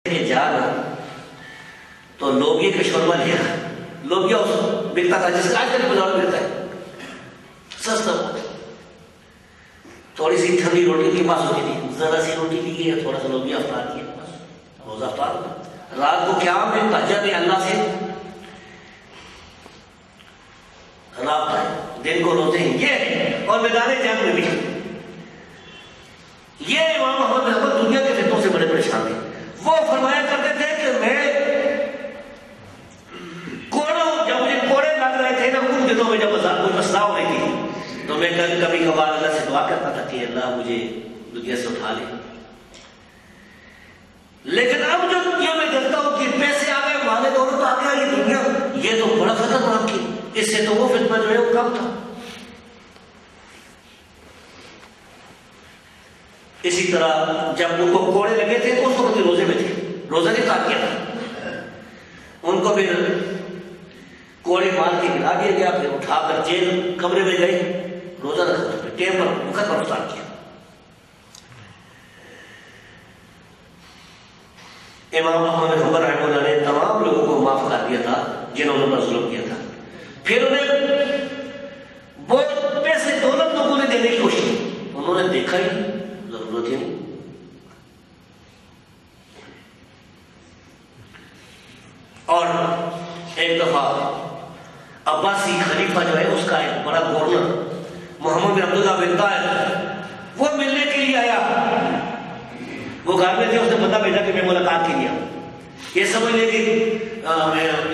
جانا تو لوبیا کا شوربہ لیا. لوبیا بکتا تھا جس کا آج کل بازار ملتا ہے سستا. تھوڑی سی ٹھنڈی روٹی کے پاس ہوتی تھی, ذرا سی روٹی لی ہے, تھوڑا سا لوبیا افطار کیا, بس روزہ افطار. رات کو کیا میں تہجد میں اللہ سے رابطہ ہے, دن کو روتے ہیں یہ. اور میدان جنگ میں بھی یہ امام محمد بن حنبل دنیا کے فتنوں سے بڑے پریشان تھے. وہ فرمایا کرتے تھے کہ میں کوڑوں, جب مجھے کوڑے لگ رہے تھے نا ان دنوں میں, جب کوئی مسئلہ ہو رہی تھی تو میں کبھی کبھار اللہ سے دعا کرتا تھا کہ اللہ مجھے دنیا سے اٹھا لے. لیکن اب جو دنیا میں دیکھتا ہوں کہ پیسے آ گئے, والے دونوں تو آ گیا, یہ دنیا یہ تو بڑا خطرناک کی, اس سے تو وہ فتنہ جو ہے وہ کم تھا. اسی طرح جب ان کو کوڑے لگے تھے تو اس وقت روزے میں تھے, روزہ نہیں کاٹ کیا تھا. ان کو پھر کوڑے مار کے گرا دیا گیا, پھر اٹھا کر جیل کمرے میں گئے, روزہ رکھا تھا, ٹیم پر وقت پر افطار کیا. امام احمد بن حنبل رحمہ اللہ نے تمام لوگوں کو معاف کر دیا تھا جنہوں نے پر ظلم کیا تھا. پھر انہیں بہت پیسے دولت لوگوں نے دینے کی کوشش کی, انہوں نے دیکھا ہی ضرورت ہی نہیں. اور ایک دفعہ عباسی خلیفہ جو ہے اس کا ایک بڑا گورنر محمد بن عبداللہ بن طاہر وہ ملنے کے لیے آیا. وہ گھر میں تھے, اس نے پتہ بھیجا کہ میں ملاقات کے لیے آؤں. یہ سمجھ لے کہ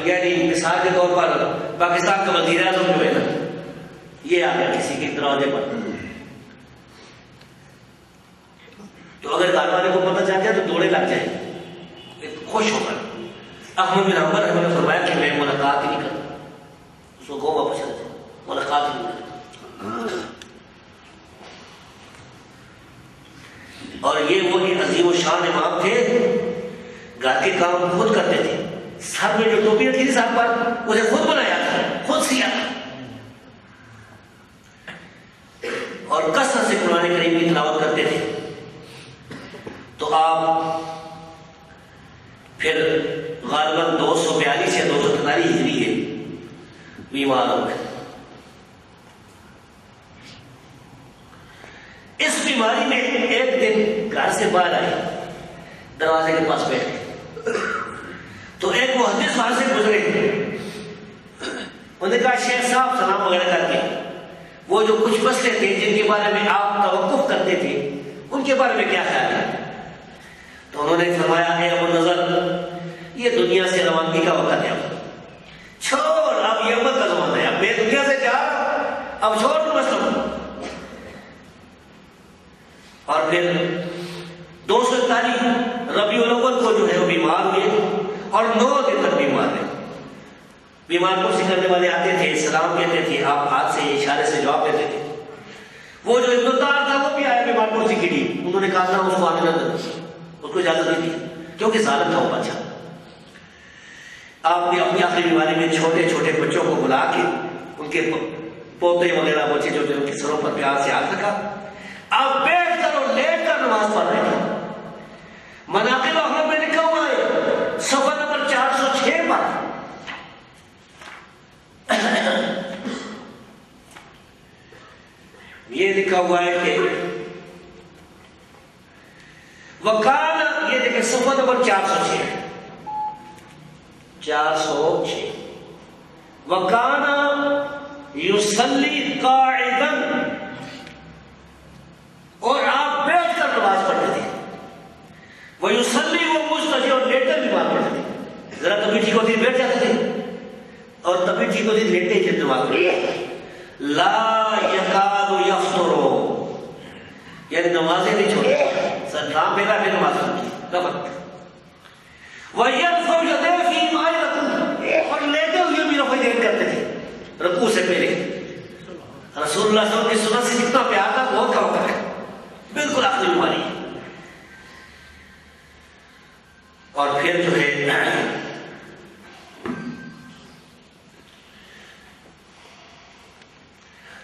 یعنی مثال کے طور پر پاکستان کا وزیر اعظم جو ہے نا یہ آ گیا کسی کے دروازے پر, تو اگر گھر والے کو پتہ چل جائے تو دوڑے لگ جائے خوش ہو کر. احمد بن حنبل رحمہ اللہ نے فرمایا کہ میں ملاقات ہی نہیں کرتا, اس کو گو واپس چلا جائے, ملاقات ہی نہیں کرتا. اور یہ وہ ایک عظیم و شان امام تھے, گھر کے کام خود کرتے تھے. سر میں جو ٹوپی تھی سر پر اسے خود بنایا تھا, خود سیا تھا, اور کثرت سے قرآن کریم کی تلاوت کرتے تھے. تو آپ پھر غالباً 242 یا 243 ہجری ہے بیمار ہو گئے. اس بیماری میں ایک دن گھر سے باہر آئے, دروازے کے پاس بیٹھے تو ایک محدث وہاں سے گزرے. انہوں نے کہا شیخ صاحب سلام وغیرہ کر کے وہ جو کچھ مسئلے تھے جن کے بارے میں آپ توقف کرتے تھے ان کے بارے میں کیا خیال ہے؟ تو انہوں نے فرمایا اے ابو نظر, یہ دنیا سے روانگی کا وقت ہے, چھوڑ, اب یہ امت کا زمانہ ہے, اب میں دنیا سے جا اب چھوڑ دو مسئلہ. اور پھر 241 ربیع الاول کو جو ہے وہ بیمار ہوئے اور 9 دن تک بیمار رہے. بیمار کو کرنے والے آتے تھے, سلام کہتے تھے, آپ ہاتھ سے اشارے سے جواب دیتے تھے. وہ جو ابن الطاہر تھا وہ بھی آیا بیمار کرسی کے لیے, انہوں نے کہا تھا اس کو آنے نہ دو, اس کو اجازت نہیں دی کیونکہ ظالم تھا وہ بادشاہ. آپ نے اپنی آخری بیماری میں چھوٹے چھوٹے بچوں کو بلا کے ان کے پوتے وغیرہ بچے جو ان کے سروں پر پیار سے ہاتھ رکھا. آپ بیٹھ کر اور لیٹ کر نماز پڑھ رہے ہیں. مناقب احمد میں لکھا ہوا ہے صفحہ نمبر 406 پر یہ لکھا ہوا ہے کہ وکان, یہ دیکھیں صفحہ نمبر 406 وکان یصلی قاعدا, اور آپ بیٹھ کر نماز پڑھتے تھے. وہ یصلی, وہ مستجی اور لیٹر بھی نماز پڑھتے تھے. ذرا طبیعت ٹھیک ہوتی بیٹھ جاتے تھے اور طبیعت ٹھیک ہوتی لیٹتے ہی نماز پڑھتے. لا یکاد یفطر, یعنی نمازیں نہیں چھوڑتے, سر کام پھیلا پھر نماز پڑھتے. وَيَرْفَعُ يَدَيْهِ فِي مَا يَرْكُعُ, اور لیٹے ہوئے بھی رفع یدین کرتے تھے رکوع سے پہلے. رسول اللہ صلی اللہ علیہ وسلم کی سنت سے جتنا پیار تھا بہت کم ہوتا ہے, بالکل آخری بیماری. اور پھر جو ہے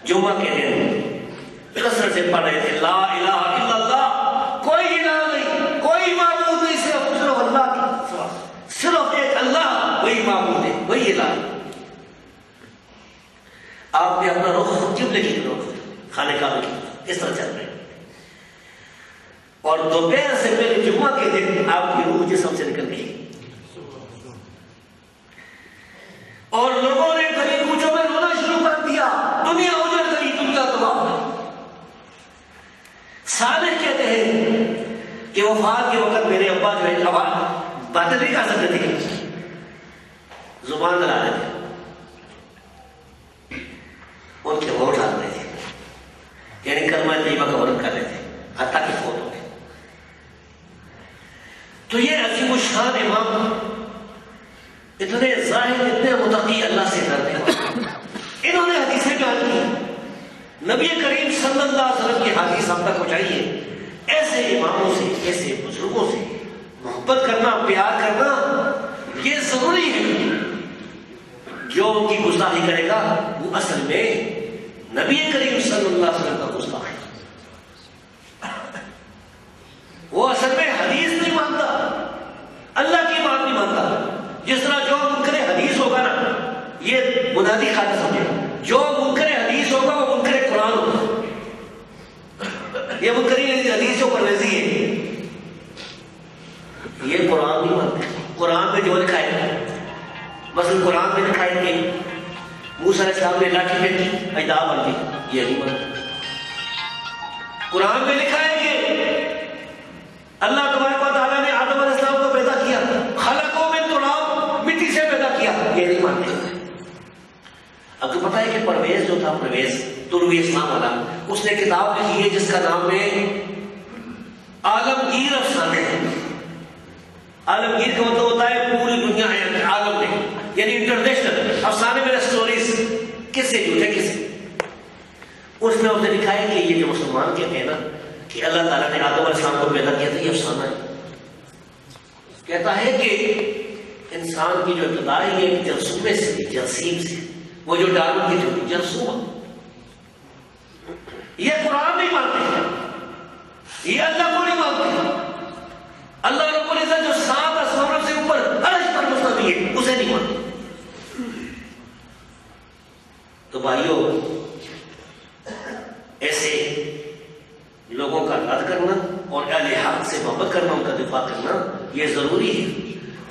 جمعہ کے دن کثرت سے پڑھ رہے تھے لا الہ الا اللہ, کوئی الہ نہیں, کوئی معبود نہیں صرف اللہ کی معبود ہے وہی الہ. آپ نے اپنا رخ قبلے کی طرف خانہ کعبہ کی طرف اس طرح چل رہے ہیں، اور دوپہر سے پہلے جمعہ کے دن آپ کی روح جسم سے نکل گئی اور لوگوں نے گلی کوچوں میں رونا شروع کر دیا، دنیا اجڑ گئی، دنیا تباہ. صالح کہتے ہیں کہ وفات کے وقت میرے ابا جو ہے باتیں نہیں کر سکتے تھے، زبان لڑا رہے تھے، ان کے ووٹ ڈال رہے تھے، یعنی کلمہ طیبہ کا ورد کر رہے تھے حتیٰ کہ فوت ہو گئے. تو یہ عظیم الشان امام اتنے ظاہر، اتنے متقی، اللہ سے ڈرنے والے، انہوں نے حدیثیں بیان کی. نبی کریم صلی اللہ علیہ وسلم کی حدیث ہم تک پہنچائی ہے. ایسے اماموں سے، ایسے بزرگوں سے محبت کرنا، پیار کرنا یہ ضروری ہے. جو ان کی گستاخی کرے گا وہ اصل میں نبی کریم صلی اللہ علیہ وسلم کا گستاخ ہے، وہ اصل میں حدیث نہیں مانتا، اللہ کی بات نہیں مانتا. جس طرح جو منکر حدیث ہوگا نا، یہ بنیادی خاطر سمجھے، جو منکر حدیث ہوگا وہ منکر قرآن ہوگا. یہ منکرین حدیث جو پرویزی ہے، یہ قرآن نہیں مانتے. قرآن میں جو لکھا ہے، مثلا قرآن میں لکھا ہے کہ موسیٰ علیہ السلام نے لاٹھی پھینکی اجدہا بن گئی، یہ نہیں مانتے. قرآن میں لکھا ہے کہ اللہ تبارک و تعالیٰ نے آدم علیہ السلام کو پیدا کیا، خلقوں میں تراب، مٹی سے پیدا کیا، یہ نہیں مانتے. اب تو پتہ ہے کہ پرویز جو تھا، پرویز طلوع اسلام والا، اس نے کتاب لکھی ہے جس کا نام ہے عالمگیر افسانے ہیں. عالمگیر کا مطلب ہوتا ہے پوری دنیا ہے عالم میں، یعنی انٹرنیشنل افسانے میں اسٹوریز، کس سے جھوٹے کس سے. اس میں اس نے لکھا ہے کہ یہ جو مسلمان کہتے ہیں نا کہ اللہ تعالیٰ نے آدم علیہ السلام کو پیدا کیا تھا، یہ افسانہ ہے. کہتا ہے کہ انسان کی جو ابتدا ہے یہ جرثومے سے، جرثیم سے، وہ جو ڈارون کی جو جرثومہ. یہ قرآن نہیں مانتے، یہ اللہ کو نہیں مانتے. اللہ رب العزت جو 7 آسمانوں سے اوپر عرش پر مستوی ہے اسے نہیں مانتے. تو بھائیو، ایسے لوگوں کا رد کرنا اور اہل حق سے محبت کرنا، ان کا دفاع کرنا یہ ضروری ہے.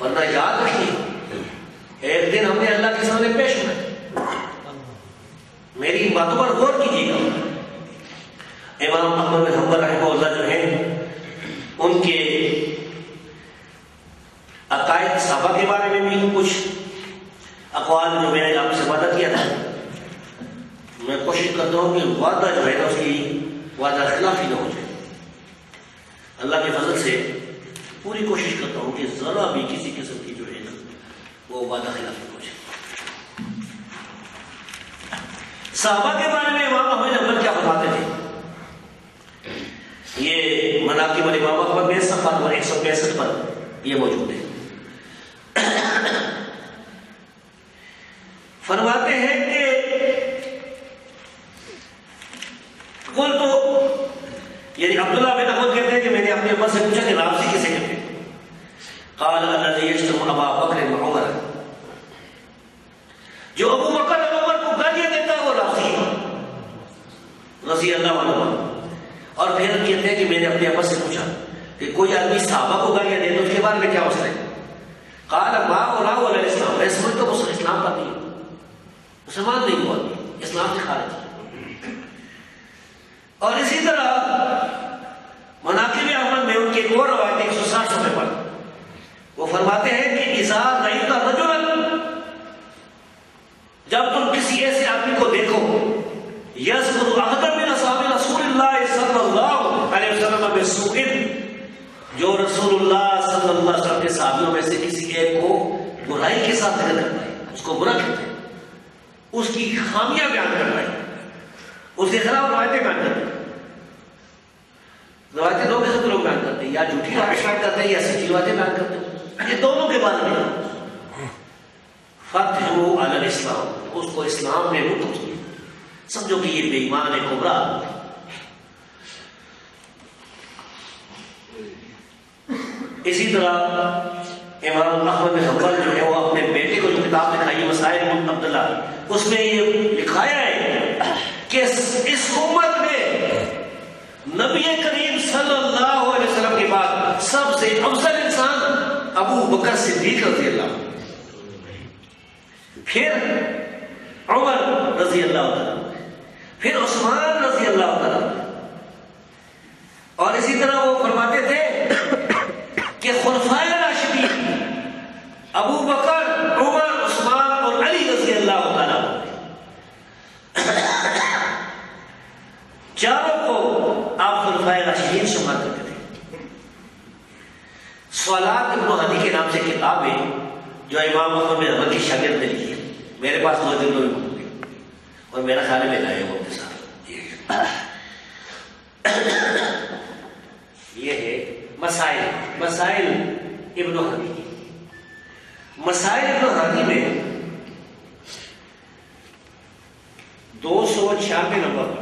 ورنہ یاد رکھیے ایک دن ہم نے اللہ کے سامنے پیش ہونا. میری باتوں پر غور کیجیے گا. امام احمد بن حنبل رحمہ اللہ جو ہیں، ان کے عقائد صحابہ کے بارے میں بھی کچھ اقوال جو میں نے آپ سے وعدہ کیا تھا، میں کوشش کرتا ہوں کہ وعدہ جو ہے نا اس کی وعدہ خلافی نہ ہو جائے. اللہ کے فضل سے پوری کوشش کرتا ہوں کہ ذرا بھی کسی قسم کی جو ہے نا وہ وعدہ خلافی نہ ہو جائے. صحابہ کے بارے میں امام احمد بن حنبل کیا بتاتے تھے؟ یہ مناقب الامام احمد میں صفحہ نمبر 165 پر یہ موجود ہے. فرماتے ہیں کہ قل تو، یعنی عبداللہ بن عمر کہتے ہیں کہ میں نے اپنے ابا سے پوچھا کہ رافضی کسے کہتے ہیں؟ قال الذي يشتم ابا بکر وعمر، جو ابو بکر اور عمر کو گالیاں دیتا ہے وہ رافضی ہے رضی اللہ عنہ. اور پھر کہتے ہیں کہ میں نے اپنے ابا سے پوچھا کہ کوئی آدمی صحابہ کو گالیاں دے تو اس کے بارے میں کیا مسئلہ ہے؟ قال ما وراء الاسلام، میں سمجھتا ہوں وہ اسلام پر نہیں، مسلمان نہیں ہوا، اسلام سے خارج. اور اسی طرح مناقب احمد میں ان کی ایک اور روایت 160 صفحے پر وہ فرماتے ہیں کہ اذا رأیت رجلا، جب تم کسی ایسے آدمی کو دیکھو، یذکر احد من اصحاب رسول اللہ صلی اللہ علیہ وسلم بسوء، جو رسول اللہ صلی اللہ علیہ وسلم کے صحابیوں میں سے کسی ایک کو برائی کے ساتھ ذکر کرتا ہے، اس کو برا کہتا ہے، اس کی خامیاں بیان کرتا ہے، اس کے خلاف روایتیں بیان کرتا ہے. روایتیں دو قسم کے لوگ بیان کرتے ہیں، یا جھوٹی روایتیں بیان کرتے ہیں یا سچی روایتیں بیان کرتے ہیں. یہ دونوں کے بارے میں فتحو علی الاسلام، اس کو اسلام میں حکم سے سمجھو کہ یہ بے ایمان ہے، کبرا. اسی طرح امام احمد بن حنبل جو ہے وہ اپنے بیٹے کو اس میں یہ لکھایا ہے کہ اس امت میں نبی کریم صلی اللہ علیہ وسلم کے بعد سب سے افضل انسان ابو بکر صدیق رضی اللہ عنہ، پھر عمر رضی اللہ عنہ، پھر عثمان رضی اللہ عنہ، اور اسی طرح وہ فرماتے تھے کہ خلفائے راشدین ابو بکر، عمر، عثمان اور علی رضی اللہ تعالیٰ چاروں کو آپ خلفائے راشدین شمار کرتے تھے۔ سوالات ابن ہدی کے نام سے کتاب ہے جو امام احمد بن حنبل کی شاگرد نے لکھی ہے، میرے پاس 2 دن میں موجود ہے اور میرا خیال میں لائے وہ اپنے ساتھ۔ یہ ہے مسائل ابن ہدی۔ مسائل ابن ہدی میں 296 نمبر پر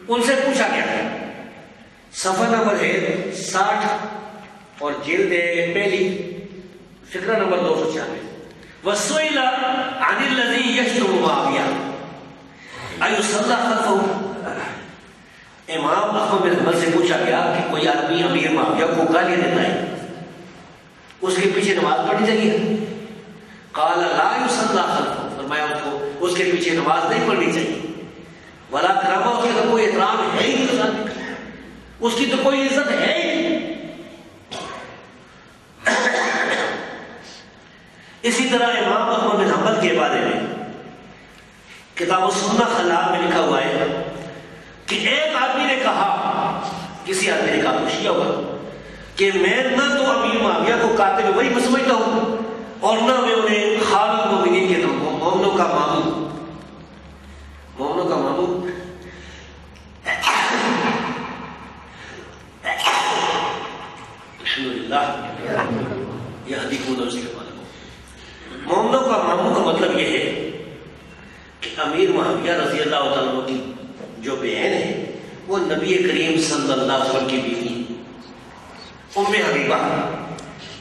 ان سے پوچھا گیا ہے، صفحہ نمبر ہے 60 اور جلد پہلی، فقرہ نمبر 296۔ وَسُئِلَ عَنِ الَّذِي يَشْتُمُ مُعَاوِيَةَ أَيُصَلَّىٰ خَلْفَهُ۔ امام احمد بن حنبل سے پوچھا گیا کہ کوئی آدمی امیر معاویہ کو گالیاں دیتا ہے، اس کے پیچھے نماز پڑھنی چاہیے؟ قال لا يصلى خلفه، فرمایا اس کے پیچھے نماز نہیں پڑھنی چاہیے۔ ولا کرامہ، اس کا کوئی احترام ہے ہی نہیں، اس کی تو کوئی عزت ہے ہی نہیں۔ اسی طرح امام احمد بن حنبل کے بارے میں کتاب السنہ خلال میں لکھا ہوا ہے کہ ایک آدمی نے کہا، کسی آدمی نے کہا، پوچھا ہوگا کہ میں نہ تو امیر معاویہ کو قاتل وہی میں سمجھتا ہوں اور نہ میں انہیں خالق المؤمنین کے مومنوں کا معبود الحمدللہ، یہ حدیث کو درست کے بارے میں مومنوں کا معبود کا مطلب یہ ہے کہ امیر معاویہ رضی اللہ تعالیٰ عنہ کی جو بہن ہے وہ نبی کریم صلی اللہ علیہ وسلم کی بیوی ام حبیبہ،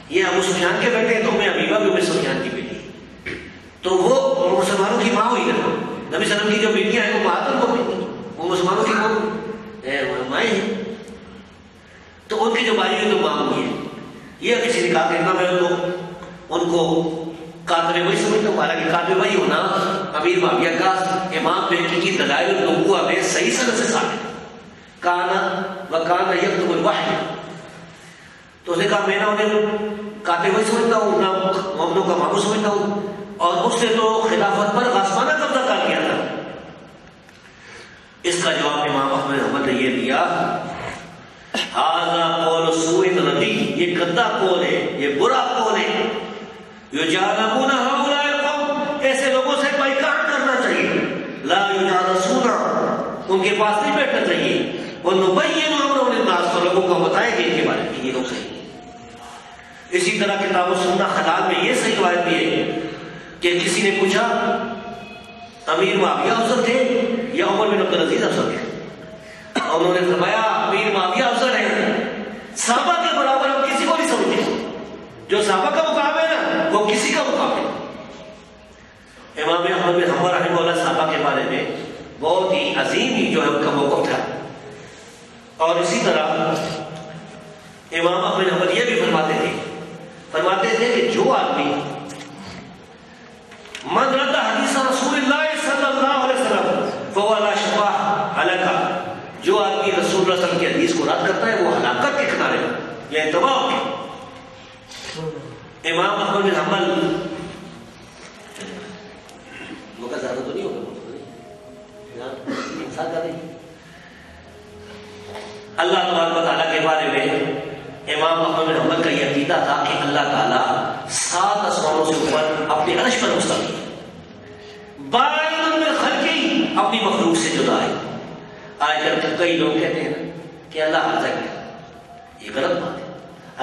یہ ابو سفیان کے بیٹے ہیں تو ام حبیبہ بھی ام سفیان کی بیٹی، تو وہ مسلمانوں کی ماں ہوئی نا۔ نبی صلی اللہ علیہ وسلم کی جو بیٹیاں ہیں وہ مہاتر کو بیٹی، وہ مسلمانوں کی مائیں ہیں، تو ان کی جو بھائی ہوئی تو ماں ہوئی ہے۔ یہ کسی نے کہا کہ میں ان کو قاتل وہی سمجھتا ہوں، حالانکہ قاتل وہی ہونا امیر معاویہ کا امام بہقی کی دلائل النبوہ میں صحیح سند سے ثابت۔ کانا وکانا یکتب الوحی، تو اس نے کہا میں نہ انہیں قاتل وہی سمجھتا ہوں، نہ مومنوں کا معبود سمجھتا ہوں، اور اس نے تو خلافت پر غصبانہ قبضہ کر لیا تھا۔ اس کا جواب امام احمد بن حنبل نے یہ دیا، ھذا قول سوء نبی، یہ گندا قول ہے، یہ برا قول ہے۔ یجالبون ہؤلاء القوم، ایسے لوگوں سے بائیکاٹ کرنا چاہیے، لا یجالسون، ان کے پاس نہیں بیٹھنا چاہیے، ونبین امرهم للناس، تو لوگوں کو بتائیں گے ان کے بارے میں یہ لوگ صحیح۔ اسی طرح کتاب السنہ خلال میں یہ صحیح روایت بھی ہے کہ کسی نے پوچھا امیر معاویہ افضل تھے یا عمر بن عبدالعزیز افضل تھے، اور انہوں نے فرمایا امیر معاویہ افضل ہے، صحابہ کے برابر ہم کسی کو نہیں سمجھتے، جو صحابہ کا مقابلہ ہے نا وہ کسی کا مقابلہ۔ امام احمد بن حنبل رحمہ اللہ صحابہ کے بارے میں بہت ہی عظیم ہی جو ہے ان کا موقف تھا، اور اسی طرح امام احمد بن حنبل یہ بھی فرماتے تھے کہ جو آدمی من رد حدیث رسول اللہ صلی اللہ علیہ وسلم فهو لا شفاء ہلاکا، جو آدمی رسول اللہ صلی اللہ علیہ وسلم کی حدیث کو رد کرتا ہے وہ ہلاکت کے کنارے یا تباہ ہے۔ امام احمد بن حنبل وہ کا زیادہ تو نہیں ہوگا، انسان کا نہیں، اللہ تبارک و تعالیٰ کے بارے میں امام احمد بن حنبل کا یہ عقیدہ تھا کہ اللہ تعالیٰ 7 آسمانوں سے اوپر اپنے عرش پر مستوی ہے، باعث من خلقی، اپنی مخلوق سے جدا ہے۔ آج کل کئی لوگ کہتے ہیں کہ اللہ ہر جگہ ہے، یہ غلط بات ہے،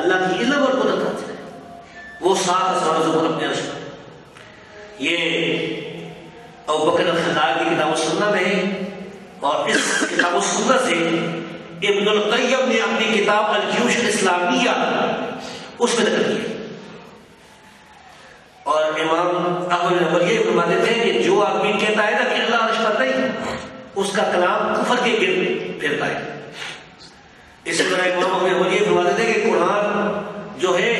اللہ کی علم اور قدرت حاصل ہے، وہ 7 آسمانوں سے اوپر اپنے عرش پر۔ یہ ابوبکر الخطاب کی کتاب السنہ میں ہے، اور اس کتاب السنہ سے ابن القیم نے اپنی کتاب الجیوش الاسلامیہ اس میں نقل کیا. اور امام احمد بن حنبل یہ فرماتے تھے کہ جو آدمی کہتا ہے نا کہ اللہ عرش پر نہیں، اس کا کلام کفر کے گرد پھرتا ہے. اسی طرح امام احمد بن حنبل یہ فرماتے تھے کہ قرآن جو ہے،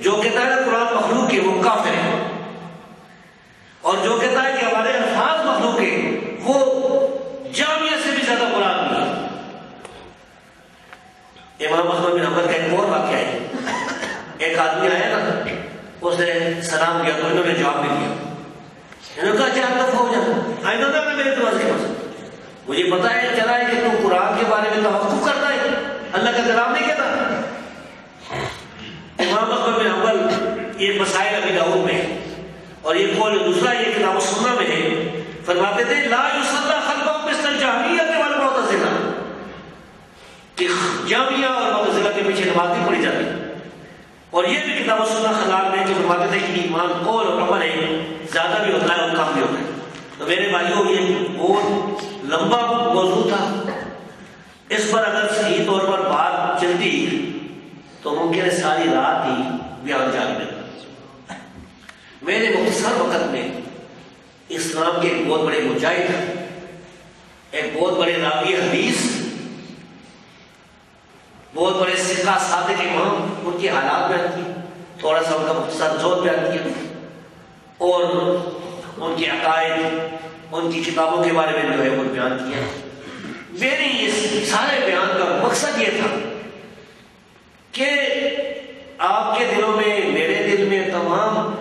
جو کہتا ہے نا قرآن مخلوق ہے وہ کافر ہے، اور جو کہتا ہے کہ ہمارے الفاظ مخلوق ہے وہ جامعہ سے بھی زیادہ قرآن نہیں ہے. امام احمد بن حنبل کا ایک اور واقعہ ہے. ایک آدمی آیا نا، اس نے سلام کیا تو انہوں نے جواب نہیں دیا. انہوں نے کہا اچھا آپ دفعہ ہو جاتا، آئندہ نہ میرے دروازے کے پاس. مجھے پتا ہے چلا ہے کہ تم قرآن کے بارے میں توقف کرتا ہے، اللہ کا کلام نہیں کہتا. امام احمد بن حنبل یہ مسائل ابی داؤد میں ہے، اور یہ قول دوسرا یہ کتاب السنہ میں ہے. فرماتے تھے لا یصلی خلفہ مثل الجہمیہ والمعتزلہ، کہ جہمیہ اور معتزلہ کے پیچھے نماز نہیں پڑھی جاتی. اور یہ بھی کتاب السنہ خلال میں جو فرماتے تھے کہ ایمان قول اور عمل ہے، زیادہ بھی ہوتا ہے اور کم بھی ہوتا ہے. تو میرے بھائیوں یہ بہت لمبا موضوع تھا، اس پر اگر صحیح طور پر بات چلتی تو ممکن ہے ساری رات ہی بیان جاری رہتا. میرے مختصر وقت میں اسلام کے ایک بہت بڑے مجاہد، ایک بہت بڑے راوی حدیث، بہت بڑے ثقہ صادق امام، ان کے حالات بیان کیے، تھوڑا سا ان کا مختصر زود بیان کیا، اور ان کے عقائد، ان کی کتابوں کے بارے میں جو ہے وہ بیان کیا. میرے یہ سارے بیان کا مقصد یہ تھا کہ آپ کے دلوں میں، میرے دل میں، تمام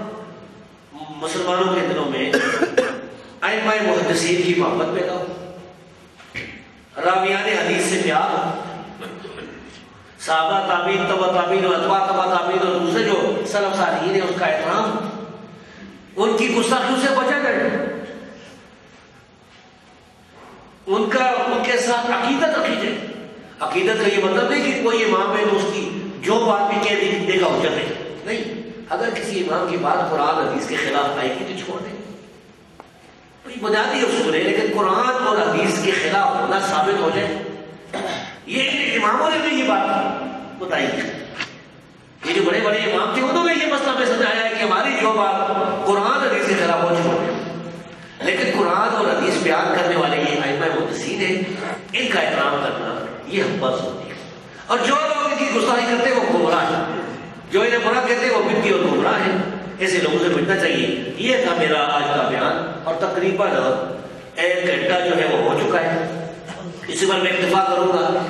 مسلمانوں کے دلوں میں ائمہ محدثین کی محبت پیدا ہو، راویان حدیث سے پیار ہو، صحابہ تابعین، تبع تابعین اور اتباع تبع تابعین اور دوسرے جو سلف صالحین ہیں اس کا احترام، ان کی گستاخیوں سے بچا جائے، ان کے ساتھ عقیدت رکھی جائے. عقیدت کا یہ مطلب نہیں کہ کوئی امام ہے تو اس کی جو بات بھی کہہ دینے کا حجت ہے، نہیں. اگر کسی امام کی بات قرآن حدیث کے خلاف آئے گی تو چھوڑ دیں، بنیادی اصول ہے. لیکن قرآن اور حدیث کے خلاف ہونا ثابت ہو جائے، یہ اماموں نے بھی یہ بات بتائی ہے. یہ جو بڑے بڑے امام تھے انہوں نے یہ مسئلہ میں سمجھایا ہے کہ ہماری جو بات قرآن حدیث کے خلاف ہو چھوڑ دیں. لیکن قرآن اور حدیث بیان کرنے والے یہ ائمہ محدثین ہیں، ان کا احترام کرنا یہ ہم پر ہوتی ہے. اور جو لوگ ان کی گستاخی کرتے ہیں وہ گمراہ ہیں، جو انہیں برا کہتے ہیں وہ بدعتی اور گمراہ ہیں. ایسے لوگوں سے بچنا چاہیے. یہ تھا میرا آج کا بیان، اور تقریباً 1 گھنٹہ جو ہے وہ ہو چکا ہے. اسی پر میں اکتفا کروں گا.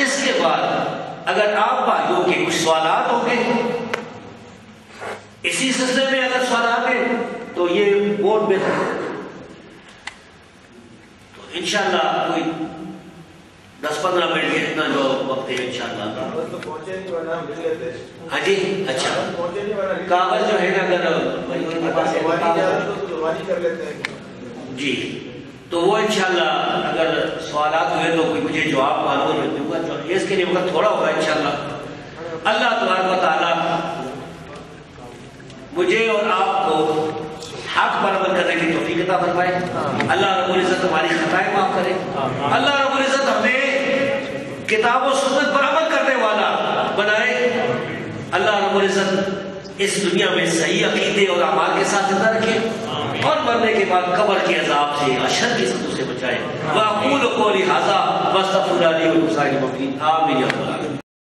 اس کے بعد اگر آپ بھائیوں کے کچھ سوالات ہوں گے اسی سلسلے میں، اگر سوالات ہیں تو یہ بورڈ میں تو انشاءاللہ کوئی 10-15 منٹ کے اتنا جو وقت ہے انشاءاللہ. ہاں جی اچھا، کاغذ جو ہے نا اگر جی تو وہ انشاءاللہ اگر سوالات ہوئے تو کوئی مجھے جواب معلوم میں دوں گا. اس کے لیے وقت تھوڑا ہوگا انشاءاللہ. اللہ تبارک و تعالیٰ مجھے اور آپ کو حق پر عمل کرنے کی توفیق عطا فرمائے. اللہ رب العزت ہماری خطائیں معاف کرے. اللہ رب العزت ہمیں کتاب و سنت پر عمل کرنے والا بنائے. اللہ رب العزت اس دنیا میں صحیح عقیدے اور اعمال کے ساتھ زندہ رکھے، اور مرنے کے بعد قبر کے عذاب سے، اشر کی سطح سے بچائے. وَأَقُولُ قَوْلِي هَذَا وَأَسْتَغْفِرُ اللَّهَ لِي وَلَكُمْ سَائِرِ الْمُؤْمِنِينَ آمین.